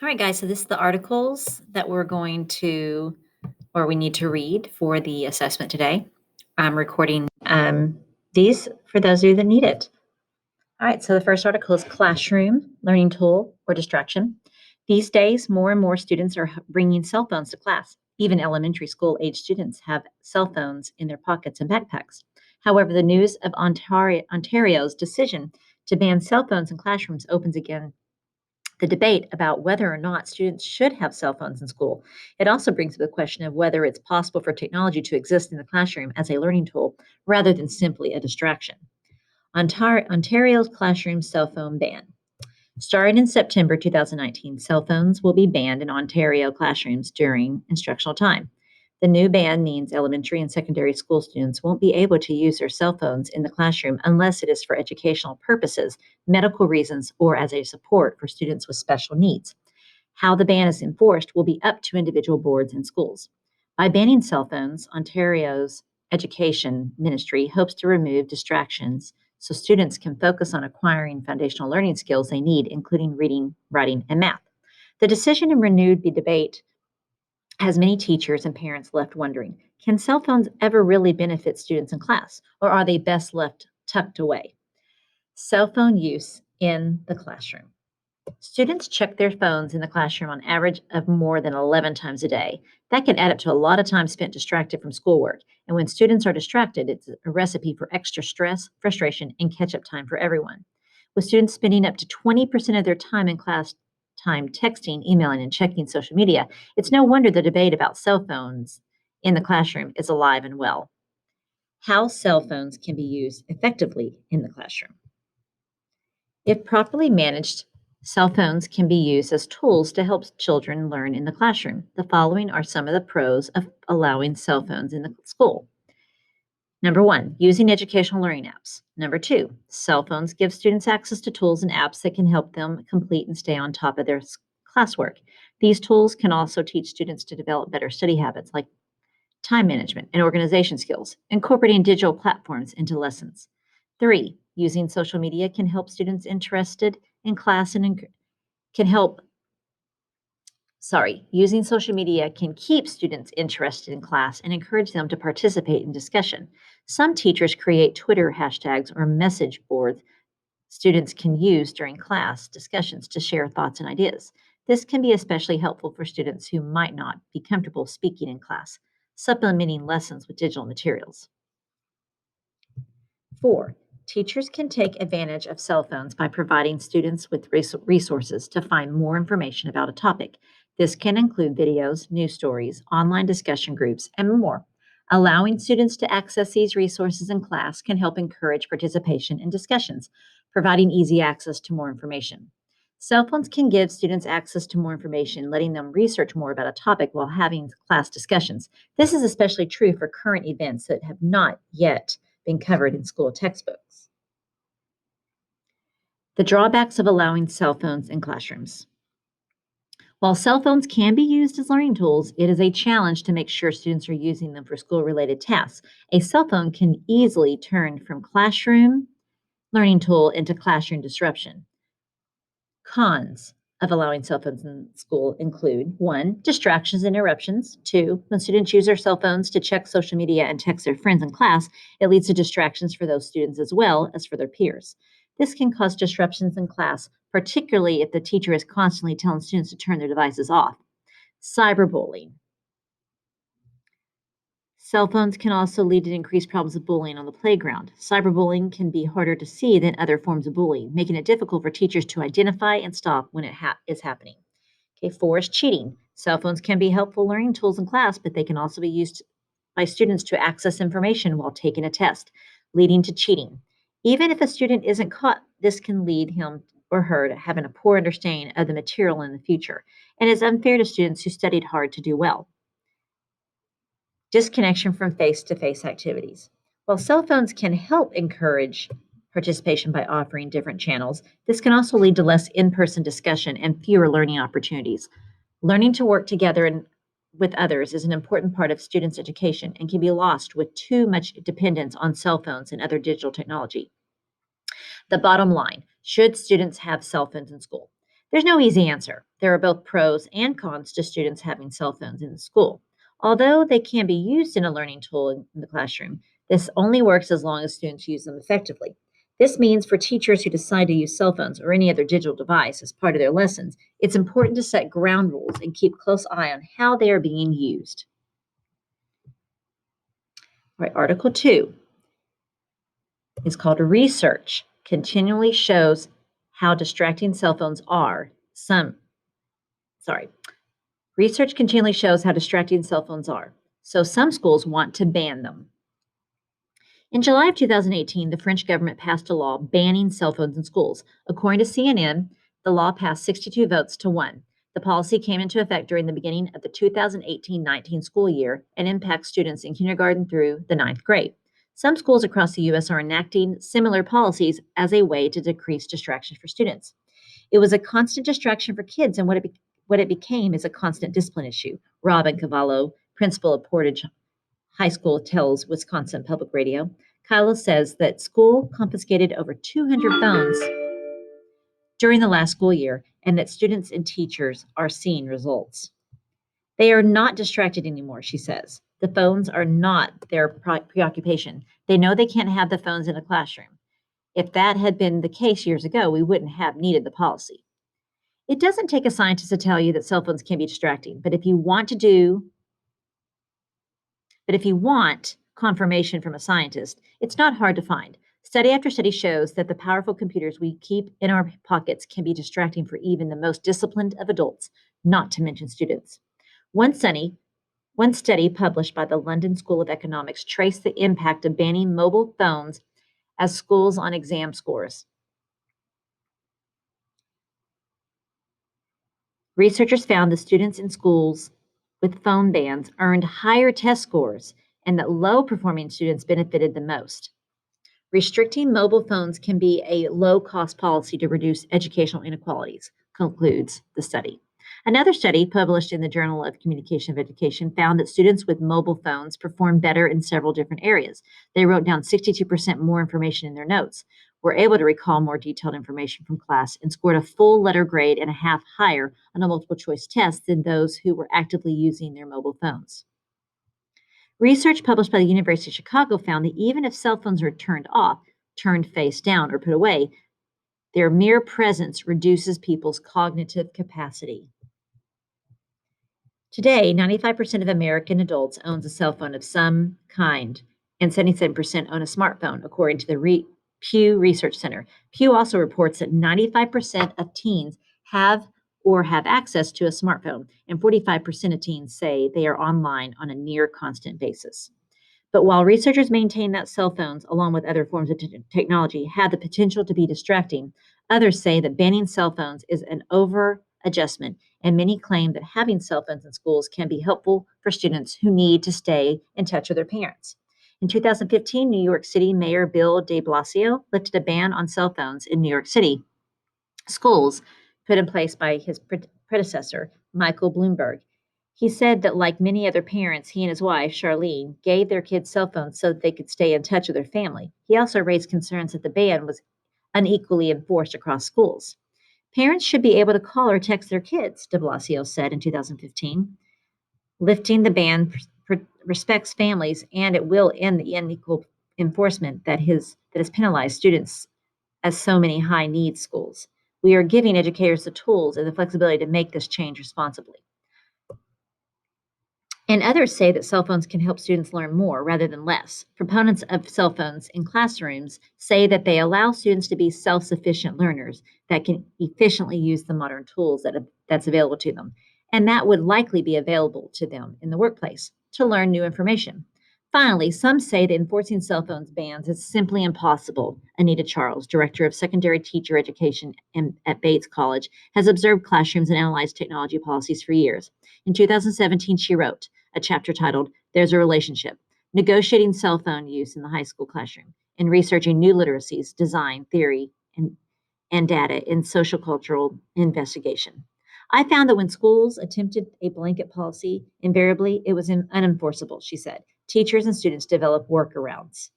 All right, guys, so this is the articles that we need to read for the assessment today. I'm recording these for those of you that need it. All right, so the first article is classroom, learning tool, or distraction. These days, more and more students are bringing cell phones to class. Even elementary school age students have cell phones in their pockets and backpacks. However, the news of Ontario's decision to ban cell phones in classrooms opens again the debate about whether or not students should have cell phones in school. It also brings up the question of whether it's possible for technology to exist in the classroom as a learning tool rather than simply a distraction. Ontario's classroom cell phone ban. Starting in September 2019, cell phones will be banned in Ontario classrooms during instructional time. The new ban means elementary and secondary school students won't be able to use their cell phones in the classroom unless it is for educational purposes, medical reasons, or as a support for students with special needs. How the ban is enforced will be up to individual boards and schools. By banning cell phones, Ontario's Education Ministry hopes to remove distractions so students can focus on acquiring foundational learning skills they need, including reading, writing, and math. The decision and renewed the debate has many teachers and parents left wondering, can cell phones ever really benefit students in class, or are they best left tucked away? Cell phone use in the classroom. Students check their phones in the classroom on average of more than 11 times a day. That can add up to a lot of time spent distracted from schoolwork. And when students are distracted, it's a recipe for extra stress, frustration, and catch up time for everyone. With students spending up to 20% of their time in class time texting, emailing, and checking social media, it's no wonder the debate about cell phones in the classroom is alive and well. How cell phones can be used effectively in the classroom. If properly managed, cell phones can be used as tools to help children learn in the classroom. The following are some of the pros of allowing cell phones in the school. Number one, using educational learning apps. Number two, cell phones give students access to tools and apps that can help them complete and stay on top of their classwork. These tools can also teach students to develop better study habits like time management and organization skills, incorporating digital platforms into lessons. Three, using social media can help students interested in class and can help using social media can keep students interested in class and encourage them to participate in discussion. Some teachers create Twitter hashtags or message boards students can use during class discussions to share thoughts and ideas. This can be especially helpful for students who might not be comfortable speaking in class, supplementing lessons with digital materials. 4. Teachers can take advantage of cell phones by providing students with resources to find more information about a topic. This can include videos, news stories, online discussion groups, and more. Allowing students to access these resources in class can help encourage participation in discussions, providing easy access to more information. Cell phones can give students access to more information, letting them research more about a topic while having class discussions. This is especially true for current events that have not yet been covered in school textbooks. The drawbacks of allowing cell phones in classrooms. While cell phones can be used as learning tools, it is a challenge to make sure students are using them for school-related tasks. A cell phone can easily turn from classroom learning tool into classroom disruption. Cons of allowing cell phones in school include 1. Distractions and interruptions. 2. When students use their cell phones to check social media and text their friends in class, it leads to distractions for those students as well as for their peers. This can cause disruptions in class, particularly if the teacher is constantly telling students to turn their devices off. Cyberbullying. Cell phones can also lead to increased problems of bullying on the playground. Cyberbullying can be harder to see than other forms of bullying, making it difficult for teachers to identify and stop when it is happening. Okay, 4 is cheating. Cell phones can be helpful learning tools in class, but they can also be used by students to access information while taking a test, leading to cheating. Even if a student isn't caught, this can lead him or her to having a poor understanding of the material in the future, and is unfair to students who studied hard to do well. Disconnection from face-to-face activities. While cell phones can help encourage participation by offering different channels, this can also lead to less in-person discussion and fewer learning opportunities. Learning to work together with others is an important part of students' education and can be lost with too much dependence on cell phones and other digital technology. The bottom line, should students have cell phones in school? There's no easy answer. There are both pros and cons to students having cell phones in the school. Although they can be used in a learning tool in the classroom, this only works as long as students use them effectively. This means for teachers who decide to use cell phones or any other digital device as part of their lessons, it's important to set ground rules and keep close eye on how they are being used. All right, Article 2 is called Research continually shows how distracting cell phones are. Research continually shows how distracting cell phones are. So some schools want to ban them. In July of 2018, the French government passed a law banning cell phones in schools. According to CNN, the law passed 62 votes to 1. The policy came into effect during the beginning of the 2018-19 school year and impacts students in kindergarten through the ninth grade. Some schools across the U.S. are enacting similar policies as a way to decrease distractions for students. It was a constant distraction for kids, and what it became is a constant discipline issue. Robin Cavallo, principal of Portage High School, tells Wisconsin Public Radio. Kyla says that school confiscated over 200 phones during the last school year and that students and teachers are seeing results. They are not distracted anymore, she says. The phones are not their preoccupation. They know they can't have the phones in a classroom. If that had been the case years ago, we wouldn't have needed the policy. It doesn't take a scientist to tell you that cell phones can be distracting, but if you want confirmation from a scientist, it's not hard to find. Study after study shows that the powerful computers we keep in our pockets can be distracting for even the most disciplined of adults, not to mention students. One study published by the London School of Economics traced the impact of banning mobile phones as schools on exam scores. Researchers found that students in schools with phone bans earned higher test scores and that low performing students benefited the most. Restricting mobile phones can be a low cost policy to reduce educational inequalities, concludes the study. Another study published in the Journal of Communication of Education found that students with mobile phones performed better in several different areas. They wrote down 62% more information in their notes, were able to recall more detailed information from class, and scored a full letter grade and a half higher on a multiple choice test than those who were actively using their mobile phones. Research published by the University of Chicago found that even if cell phones are turned off, turned face down, or put away, their mere presence reduces people's cognitive capacity. Today, 95% of American adults owns a cell phone of some kind, and 77% own a smartphone, according to the Pew Research Center. Pew also reports that 95% of teens have or have access to a smartphone, and 45% of teens say they are online on a near constant basis. But while researchers maintain that cell phones, along with other forms of technology, have the potential to be distracting, others say that banning cell phones is an over adjustment, and many claim that having cell phones in schools can be helpful for students who need to stay in touch with their parents. In 2015, New York City Mayor Bill de Blasio lifted a ban on cell phones in New York City schools put in place by his predecessor, Michael Bloomberg. He said that, like many other parents, he and his wife, Charlene, gave their kids cell phones so that they could stay in touch with their family. He also raised concerns that the ban was unequally enforced across schools. Parents should be able to call or text their kids, de Blasio said in 2015. Lifting the ban respects families, and it will end the unequal enforcement that has penalized students as so many high needs schools. We are giving educators the tools and the flexibility to make this change responsibly. And others say that cell phones can help students learn more rather than less. Proponents of cell phones in classrooms say that they allow students to be self-sufficient learners that can efficiently use the modern tools that's available to them. And that would likely be available to them in the workplace to learn new information. Finally, some say that enforcing cell phones bans is simply impossible. Anita Charles, director of secondary teacher education at Bates College, has observed classrooms and analyzed technology policies for years. In 2017, she wrote a chapter titled There's a Relationship, Negotiating Cell Phone Use in the High School Classroom, and researching new literacies, design, theory, and data in social cultural investigation. I found that when schools attempted a blanket policy, invariably it was unenforceable, she said. Teachers and students develop workarounds.